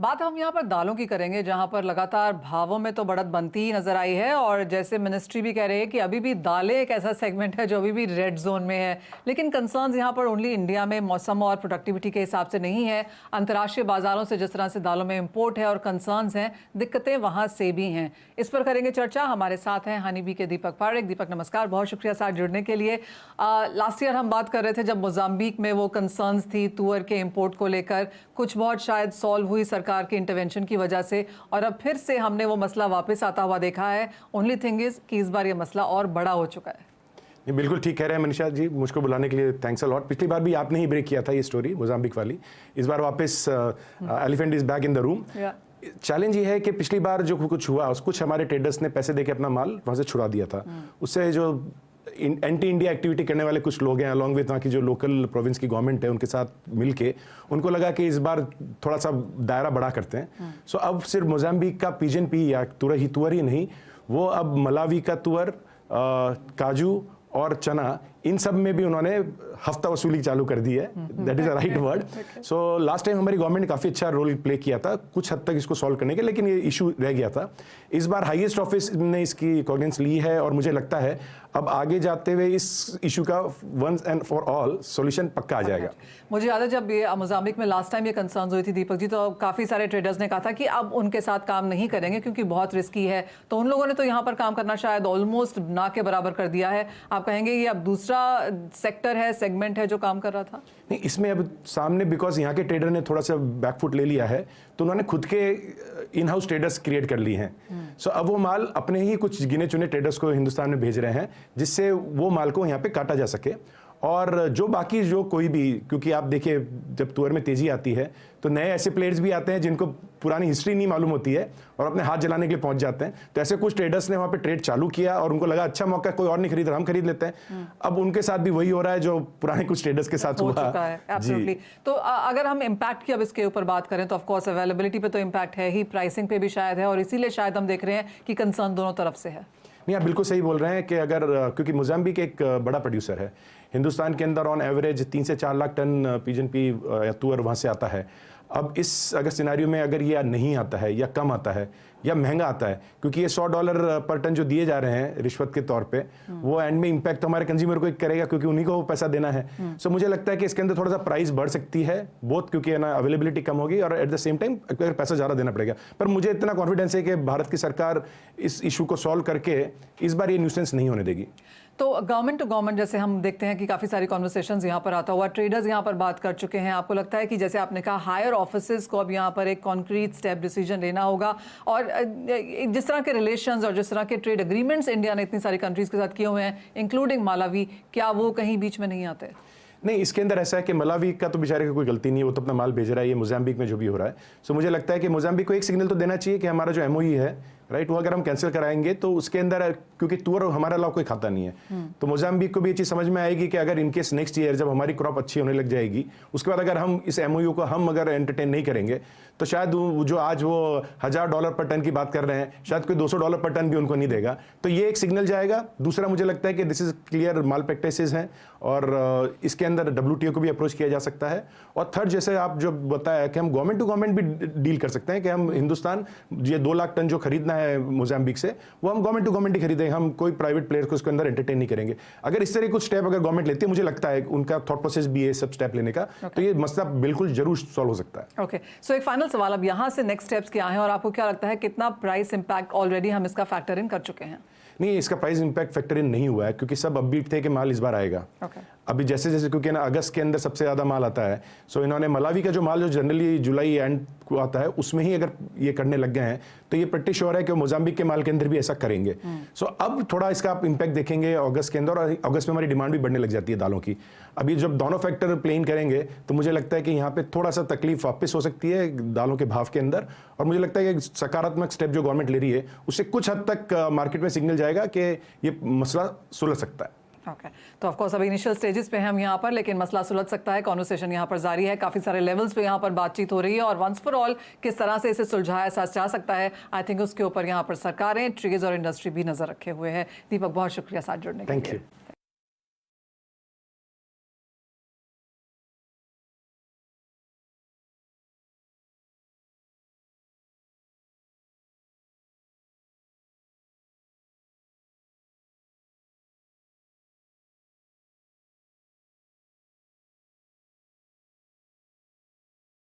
बात हम यहाँ पर दालों की करेंगे, जहाँ पर लगातार भावों में तो बढ़त बनती ही नजर आई है और जैसे मिनिस्ट्री भी कह रही है कि अभी भी दालें एक ऐसा सेगमेंट है जो अभी भी रेड जोन में है। लेकिन कंसर्न्स यहाँ पर ओनली इंडिया में मौसम और प्रोडक्टिविटी के हिसाब से नहीं है, अंतर्राष्ट्रीय बाजारों से जिस तरह से दालों में इम्पोर्ट है और कंसर्न्स हैं, दिक्कतें वहाँ से भी हैं। इस पर करेंगे चर्चा। हमारे साथ हैं हनी बी के दीपक पारेख। दीपक नमस्कार, बहुत शुक्रिया साथ जुड़ने के लिए। लास्ट ईयर हम बात कर रहे थे जब मोजाम्बिक में वो कंसर्न्स थी तुअर के इम्पोर्ट को लेकर, कुछ बहुत शायद सॉल्व हुई सरकार के इंटरवेंशन की वजह से, और अब फिर से हमने वो मसला वापस आता हुआ देखा है। ओनली थिंग इज कि इस बार ये मसला और बड़ा हो चुका है। ये बिल्कुल ठीक कह रहे हैं मनीषा जी, मुझको बुलाने के लिए थैंक्स अ लॉट। पिछली बार भी आपने ही ब्रेक किया था ये स्टोरी मोजाम्बिक वाली, इस बार वापस elephant is back in the room. Challenge ये है कि पिछली बार जो कुछ हुआ, कुछ हमारे ट्रेडर्स ने पैसे देके अपना माल वहाँ से छुड़ा दिया था। उससे जो एंटी इंडिया एक्टिविटी करने वाले कुछ लोग हैं, अलॉन्ग विद वहाँ की जो लोकल प्रोविंस की गवर्नमेंट है, उनके साथ मिलके उनको लगा कि इस बार थोड़ा सा दायरा बड़ा करते हैं। सो अब सिर्फ मोजाम्बिक का पिजन पी या तुअर ही नहीं, वो अब मलावी का तुअर, काजू और चना, इन सब में भी उन्होंने हफ्ता वसूली चालू कर दी है। That is a right word. So last time हमारी गवर्नमेंट ने काफ़ी अच्छा रोल प्ले किया था कुछ हद तक इसको सॉल्व करने के, लेकिन ये इशू रह गया था। इस बार हाईएस्ट ऑफिस ने इसकी कॉग्निजेंस ली है और मुझे लगता है अब आगे जाते हुए इस इशू का once and for all solution पक्का आ जाएगा। मुझे याद है जब ये मोजाम्बिक में लास्ट टाइम ये कंसर्न्स हुई थी दीपक जी, तो काफ़ी सारे ट्रेडर्स ने कहा था कि अब उनके साथ काम नहीं करेंगे क्योंकि बहुत रिस्की है। तो उन लोगों ने तो यहाँ पर काम करना शायद ऑलमोस्ट ना के बराबर कर दिया है। आप कहेंगे ये अब दूसरा सेक्टर है, सेगमेंट है जो काम कर रहा था? नहीं, इसमें अब सामने बिकॉज यहाँ के ट्रेडर ने थोड़ा सा बैकफुट ले लिया है, तो उन्होंने खुद के इन हाउस ट्रेडर्स क्रिएट कर ली हैं। सो अब वो माल अपने ही कुछ गिने चुने ट्रेडर्स को हिंदुस्तान में भेज रहे हैं, जिससे वो माल को यहाँ पे काटा जा सके। और जो बाकी जो कोई भी, क्योंकि आप देखिए जब तुअर में तेजी आती है तो नए ऐसे प्लेयर्स भी आते हैं जिनको पुरानी हिस्ट्री नहीं मालूम होती है और अपने हाथ जलाने के लिए पहुंच जाते हैं। तो ऐसे कुछ ट्रेडर्स ने वहाँ पे ट्रेड चालू किया और उनको लगा अच्छा मौका, कोई और नहीं खरीद रहा, हम खरीद लेते हैं। अब उनके साथ भी वही हो रहा है जो पुराने कुछ ट्रेडर्स के साथ हुआ है। एब्सोल्युटली। तो अगर हम इम्पैक्ट की अब इसके ऊपर बात करें तो ऑफकोर्स अवेलेबिलिटी पे तो इम्पैक्ट है ही, प्राइसिंग पे भी शायद है, और इसीलिए शायद हम देख रहे हैं कि कंसर्न दोनों तरफ से है। नहीं, आप बिल्कुल सही बोल रहे हैं कि अगर, क्योंकि मोजाम्बिक एक बड़ा प्रोड्यूसर है, हिंदुस्तान के अंदर ऑन एवरेज 3 से 4 लाख टन पिजन पी या तुअर वहाँ से आता है। अब इस अगर सिनेरियो में अगर ये नहीं आता है या कम आता है या महंगा आता है, क्योंकि ये $100 पर टन जो दिए जा रहे हैं रिश्वत के तौर पे, वो एंड में इंपैक्ट हमारे कंज्यूमर को करेगा क्योंकि उन्हीं को वो पैसा देना है। सो मुझे लगता है कि इसके अंदर थोड़ा सा प्राइस बढ़ सकती है, बोथ क्योंकि ना अवेलेबिलिटी कम होगी और एट द सेम टाइम पैसा ज़्यादा देना पड़ेगा। पर मुझे इतना कॉन्फिडेंस है कि भारत की सरकार इस इशू को सॉल्व करके इस बार ये न्यूसेंस नहीं होने देगी। तो गवर्नमेंट टू गवर्नमेंट जैसे हम देखते हैं कि काफ़ी सारी कॉन्वर्सेशंस यहाँ पर आता हुआ, ट्रेडर्स यहाँ पर बात कर चुके हैं। आपको लगता है कि जैसे आपने कहा हायर ऑफिसर्स को अब यहाँ पर एक कॉन्क्रीट स्टेप डिसीजन लेना होगा, और जिस तरह के रिलेशंस और जिस तरह के ट्रेड एग्रीमेंट्स इंडिया ने इतनी सारी कंट्रीज़ के साथ किए हुए हैं इंक्लूडिंग मालावी, क्या वो कहीं बीच में नहीं आते? नहीं, इसके अंदर ऐसा है कि मलावी का तो बेचारे का कोई गलती नहीं है, वो तो अपना माल भेज रहा है। ये मोजाम्बिक में जो भी हो रहा है, सो मुझे लगता है कि मोजाम्बिक को एक सिग्नल तो देना चाहिए कि हमारा जो एमओयू है, राइट, वो अगर हम कैंसिल कराएंगे तो उसके अंदर, क्योंकि तुअर हमारा अलावा कोई खाता नहीं है, तो मोजाम्बिक को भी ये चीज़ समझ में आएगी कि अगर इनकेस नेक्स्ट ईयर जब हमारी क्रॉप अच्छी होने लग जाएगी, उसके बाद अगर हम इस एमओयू को हम अगर एंटरटेन नहीं करेंगे तो शायद जो आज वो $1000 पर टन की बात कर रहे हैं, शायद कोई $200 पर टन भी उनको नहीं देगा। तो ये एक सिग्नल जाएगा। दूसरा, मुझे लगता है कि this is clear mall practices हैं और इसके अंदर WTO को भी अप्रोच किया जा सकता है। और थर्ड, जैसे आप जो बताया कि हम गवर्नमेंट टू गवर्नमेंट भी डील कर सकते हैं कि हम हिंदुस्तान ये 2 लाख टन जो खरीदना है मोजाम्बिक से, वो हम गवर्नमेंट टू गवर्नमेंट ही खरीदेंगे, हम कोई प्राइवेट प्लेयर को उसके अंदर एंटरटेन नहीं करेंगे। अगर इस तरह कुछ स्टेप अगर गवर्नमेंट लेती है, मुझे लगता है उनका थॉट प्रोसेस भी है सब स्टेप लेने का, तो ये मसला बिल्कुल जरूर सॉल्व हो सकता है। ओके, सो एक फाइनल सवाल, अब यहाँ से नेक्स्ट स्टेप्स क्या हैं और आपको क्या लगता है कितना प्राइस इंपैक्ट ऑलरेडी हम इसका फैक्टर इन कर चुके हैं? नहीं, इसका प्राइस इंपैक्ट फैक्टर इन नहीं हुआ है क्योंकि सब अपबीट थे कि माल इस बार आएगा। अभी जैसे जैसे, क्योंकि ना अगस्त के अंदर सबसे ज़्यादा माल आता है, सो इन्होंने मलावी का जो माल जो जनरली जुलाई एंड को आता है उसमें ही अगर ये करने लग गए हैं, तो ये प्रैक्टिस श्योर है कि मोजाम्बिक के माल के अंदर भी ऐसा करेंगे। सो अब थोड़ा इसका आप इंपैक्ट देखेंगे अगस्त के अंदर, और अगस्त में हमारी डिमांड भी बढ़ने लग जाती है दालों की। अभी जब दोनों फैक्टर प्लेन करेंगे तो मुझे लगता है कि यहाँ पे थोड़ा सा तकलीफ वापस हो सकती है दालों के भाव के अंदर, और मुझे लगता है कि सकारात्मक स्टेप जो गवर्नमेंट ले रही है उससे कुछ हद तक मार्केट में सिग्नल जाएगा कि ये मसला सुलझ सकता है। ओके, तो ऑफकोर्स अभी इनिशियल स्टेजेस पे हैं हम यहाँ पर, लेकिन मसला सुलझ सकता है। कॉन्वर्सेशन यहाँ पर जारी है, काफ़ी सारे लेवल्स पे यहाँ पर बातचीत हो रही है, और वंस फॉर ऑल किस तरह से इसे सुलझाया जा सकता है, आई थिंक उसके ऊपर यहाँ पर सरकारें, ट्रेड्स और इंडस्ट्री भी नजर रखे हुए हैं। दीपक, बहुत शुक्रिया साथ जुड़ने के लिए। Thank you.